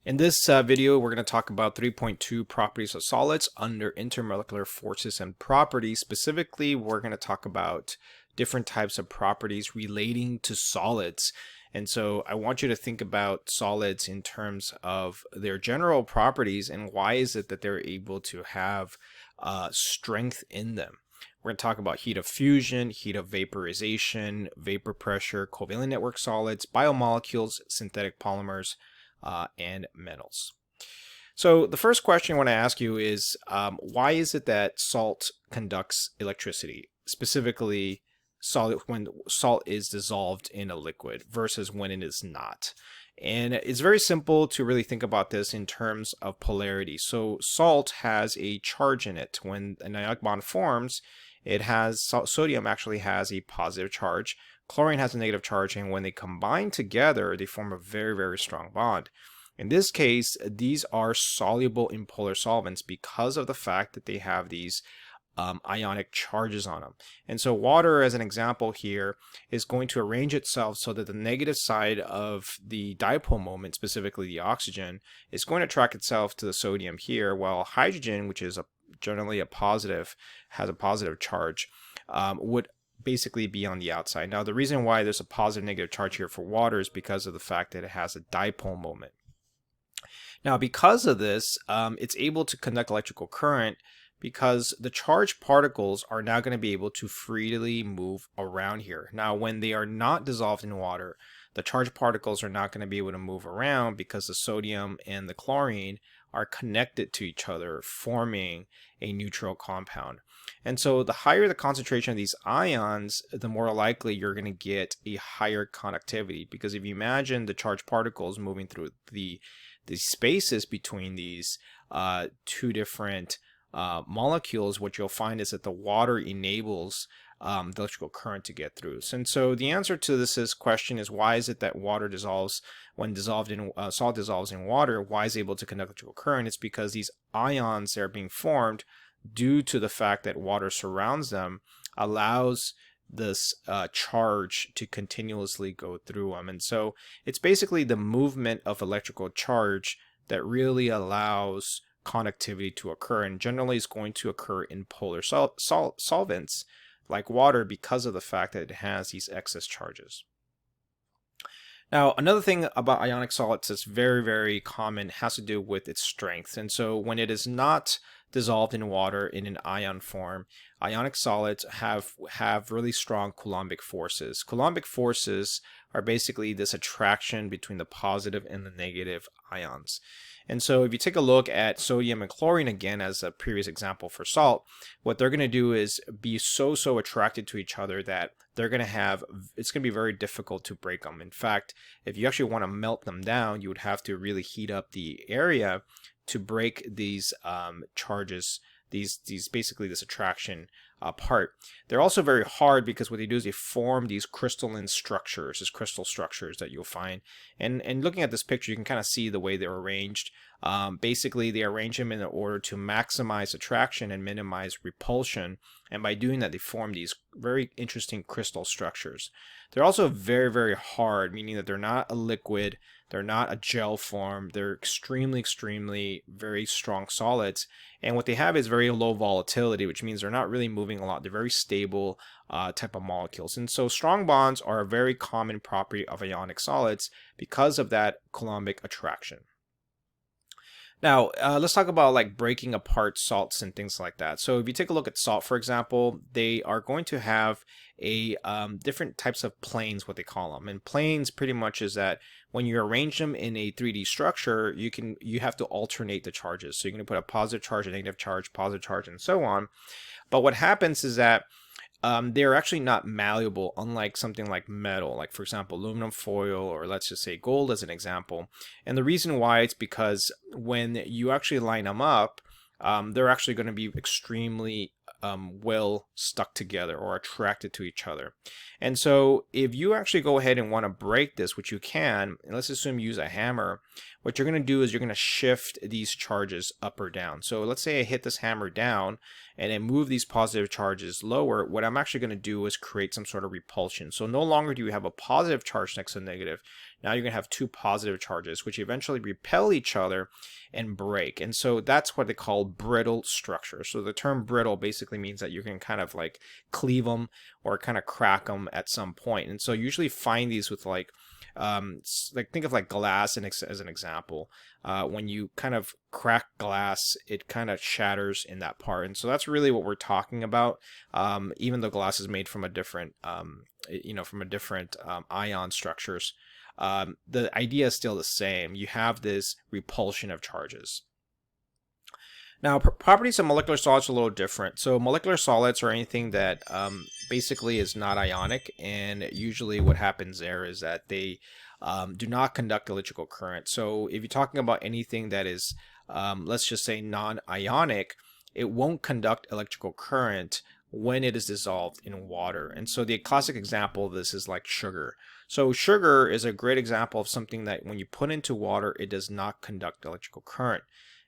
In this video, we're going to talk about 3.2 properties of solids under intermolecular forces and properties. Specifically, we're going to talk about different types of properties relating to solids. And so I want you to think about solids in terms of their general properties and why is it that they're able to have strength in them. We're going to talk about heat of fusion, heat of vaporization, vapor pressure, covalent network solids, biomolecules, synthetic polymers, and metals. So the first question I want to ask you is why is it that salt conducts electricity, specifically when salt is dissolved in a liquid versus when it is not? And it's very simple to really think about this in terms of polarity. So salt has a charge in it. When an ionic bond forms, it has sodium actually has a positive charge. Chlorine has a negative charge, and when they combine together, they form a very, very strong bond. In this case, these are soluble in polar solvents because of the fact that they have these ionic charges on them. And so water, as an example here, is going to arrange itself so that the negative side of the dipole moment, specifically the oxygen, is going to attract itself to the sodium here, while hydrogen, which is generally a positive, has a positive charge, would basically be on the outside. Now, the reason why there's a positive negative charge here for water is because of the fact that it has a dipole moment. Now, because of this, it's able to conduct electrical current because the charged particles are now going to be able to freely move around here. Now, when they are not dissolved in water, the charged particles are not going to be able to move around because the sodium and the chlorine are connected to each other, forming a neutral compound. And so the higher the concentration of these ions, the more likely you're going to get a higher conductivity. Because if you imagine the charged particles moving through the spaces between these two different molecules, what you'll find is that the water enables the electrical current to get through. And so the answer to this question is, why is it that water dissolves when dissolved in salt dissolves in water? Why is it able to conduct electrical current? It's because these ions that are being formed due to the fact that water surrounds them allows this charge to continuously go through them. And so it's basically the movement of electrical charge that really allows conductivity to occur, and generally is going to occur in polar solvents like water because of the fact that it has these excess charges. Now, another thing about ionic solids that's very, very common has to do with its strength. And so when it is not dissolved in water in an ion form, ionic solids have really strong Coulombic forces. Coulombic forces are basically this attraction between the positive and the negative ions. And so if you take a look at sodium and chlorine again as a previous example for salt, what they're going to do is be so attracted to each other that they're going to have, it's going to be very difficult to break them. In fact, if you actually want to melt them down, you would have to really heat up the area to break these charges, these basically this attraction apart. They're also very hard because what they do is they form these crystalline structures, these crystal structures that you'll find. And looking at this picture, you can kind of see the way they're arranged. Basically, they arrange them in order to maximize attraction and minimize repulsion. And by doing that, they form these very interesting crystal structures. They're also very, very hard, meaning that they're not a liquid, they're not a gel form, they're extremely very strong solids. And what they have is very low volatility, which means they're not really moving a lot. They're very stable type of molecules. And so strong bonds are a very common property of ionic solids because of that Coulombic attraction. Now, let's talk about like breaking apart salts and things like that. So if you take a look at salt, for example, they are going to have a different types of planes, what they call them. And planes pretty much is that when you arrange them in a 3D structure, you have to alternate the charges. So you're going to put a positive charge, a negative charge, and so on. But what happens is that they're actually not malleable, unlike something like metal, like for example aluminum foil, or let's just say gold as an example. And the reason why it's because when you actually line them up, they're actually going to be extremely well stuck together or attracted to each other. And so if you actually go ahead and want to break this, which you can, and let's assume you use a hammer, what you're going to do is you're going to shift these charges up or down. So let's say I hit this hammer down and then move these positive charges lower. What I'm actually going to do is create some sort of repulsion. So no longer do you have a positive charge next to a negative. now you're going to have two positive charges, which eventually repel each other and break. And so that's what they call brittle structure. So the term brittle basically means that you can kind of like cleave them or kind of crack them at some point. And so you usually find these with like think of like glass as an example. When you kind of crack glass, it kind of shatters in that part, and so that's really what we're talking about. Even though glass is made from a different ion structures, the idea is still the same. You have this repulsion of charges. Now, properties of molecular solids are a little different. So molecular solids are anything that basically is not ionic, and usually what happens there is that they do not conduct electrical current. So if you're talking about anything that is, let's just say, non-ionic, it won't conduct electrical current when it is dissolved in water. And so the classic example of this is like sugar. So sugar is a great example of something that when you put into water, it does not conduct electrical current.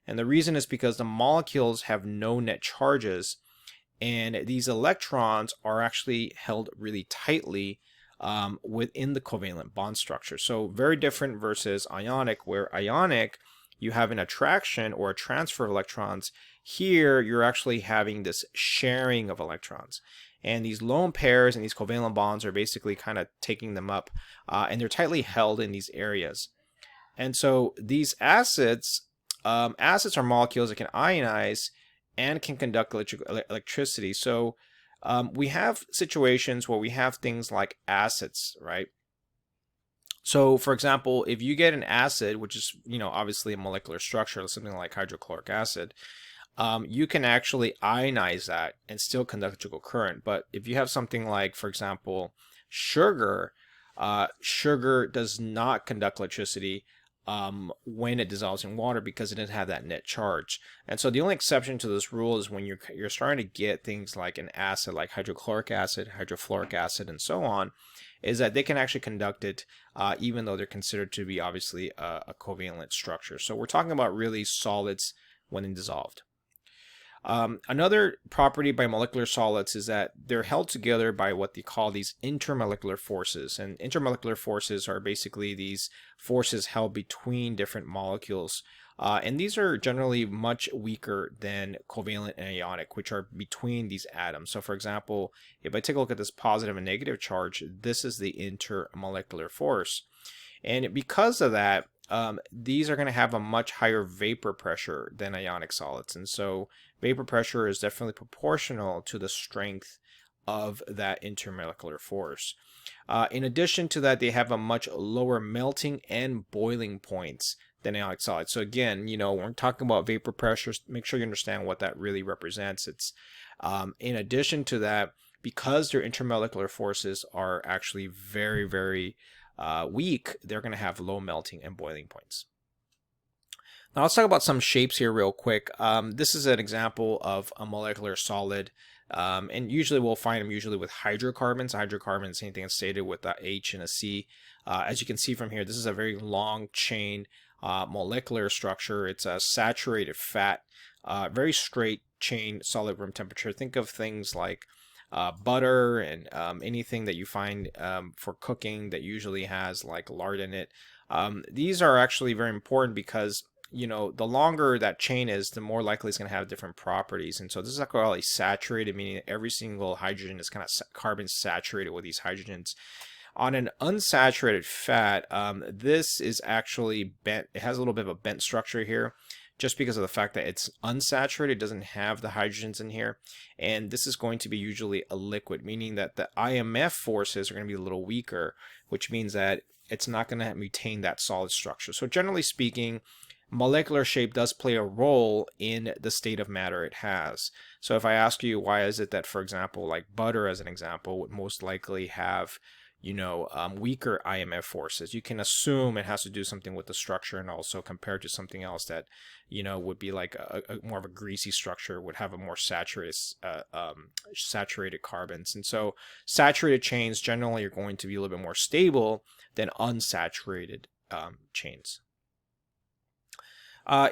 And the reason is because the molecules have no net charges, and these electrons are actually held really tightly within the covalent bond structure. So very different versus ionic, where ionic, you have an attraction or a transfer of electrons. Here, you're actually having this sharing of electrons. And these lone pairs and these covalent bonds are basically kind of taking them up, and they're tightly held in these areas. And so these acids are molecules that can ionize and can conduct electricity. So we have situations where we have things like acids, right? So for example, if you get an acid, which is, obviously a molecular structure, something like hydrochloric acid, you can actually ionize that and still conduct electrical current. But if you have something like, for example, sugar, sugar does not conduct electricity when it dissolves in water because it doesn't have that net charge. And so the only exception to this rule is when you're starting to get things like an acid, like hydrochloric acid, hydrofluoric acid, and so on, is that they can actually conduct it even though they're considered to be obviously a covalent structure. So we're talking about really solids when dissolved. Another property by molecular solids is that they're held together by what they call these intermolecular forces. And intermolecular forces are basically these forces held between different molecules. And these are generally much weaker than covalent and ionic, which are between these atoms. So for example, if I take a look at this positive and negative charge, this is the intermolecular force. And because of that, these are going to have a much higher vapor pressure than ionic solids. And so vapor pressure is definitely proportional to the strength of that intermolecular force. In addition to that, they have a much lower melting and boiling points than ionic solids. So again, when we're talking about vapor pressure, make sure you understand what that really represents. It's in addition to that, because their intermolecular forces are actually very, very weak, they're going to have low melting and boiling points. Now let's talk about some shapes here real quick. This is an example of a molecular solid, and usually we'll find them usually with hydrocarbons. Hydrocarbons, anything that's stated with a H and a C. As you can see from here, this is a very long chain molecular structure. It's a saturated fat, very straight chain, solid room temperature. Think of things like butter and anything that you find for cooking that usually has like lard in it. These are actually very important because the longer that chain is, the more likely it's going to have different properties. And so this is actually saturated, meaning that every single hydrogen is kind of carbon saturated with these hydrogens. On an unsaturated fat, this is actually bent. It has a little bit of a bent structure here, just because of the fact that it's unsaturated, it doesn't have the hydrogens in here. And this is going to be usually a liquid, meaning that the IMF forces are going to be a little weaker, which means that it's not going to retain that solid structure. So generally speaking, molecular shape does play a role in the state of matter it has. So if I ask you, why is it that, for example, like butter as an example, would most likely have weaker IMF forces, you can assume it has to do something with the structure, and also compared to something else that would be like a more of a greasy structure, would have a more saturated carbons. And so saturated chains generally are going to be a little bit more stable than unsaturated chains.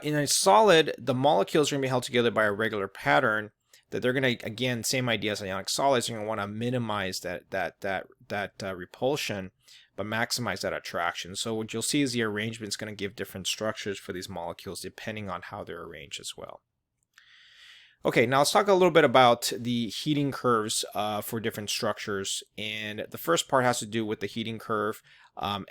In a solid, the molecules are going to be held together by a regular pattern that they're going to, again, same idea as ionic solids, you're going to want to minimize that repulsion but maximize that attraction. So what you'll see is the arrangement is going to give different structures for these molecules depending on how they're arranged as well. Okay, now let's talk a little bit about the heating curves for different structures. And the first part has to do with the heating curve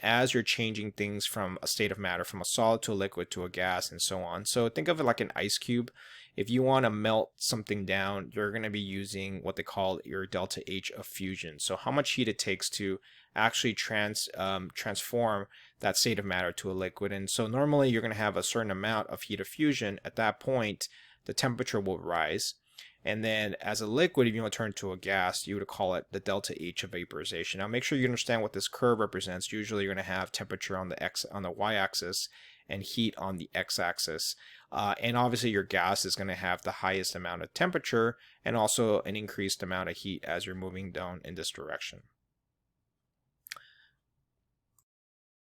as you're changing things from a state of matter, from a solid to a liquid to a gas and so on. So think of it like an ice cube. If you want to melt something down, you're going to be using what they call your delta H of fusion. So how much heat it takes to actually transform that state of matter to a liquid. And so normally you're going to have a certain amount of heat of fusion. At that point, the temperature will rise. And then as a liquid, if you want to turn to a gas, you would call it the delta H of vaporization. Now make sure you understand what this curve represents. Usually you're going to have temperature on the y-axis and heat on the x-axis. And obviously your gas is going to have the highest amount of temperature and also an increased amount of heat as you're moving down in this direction.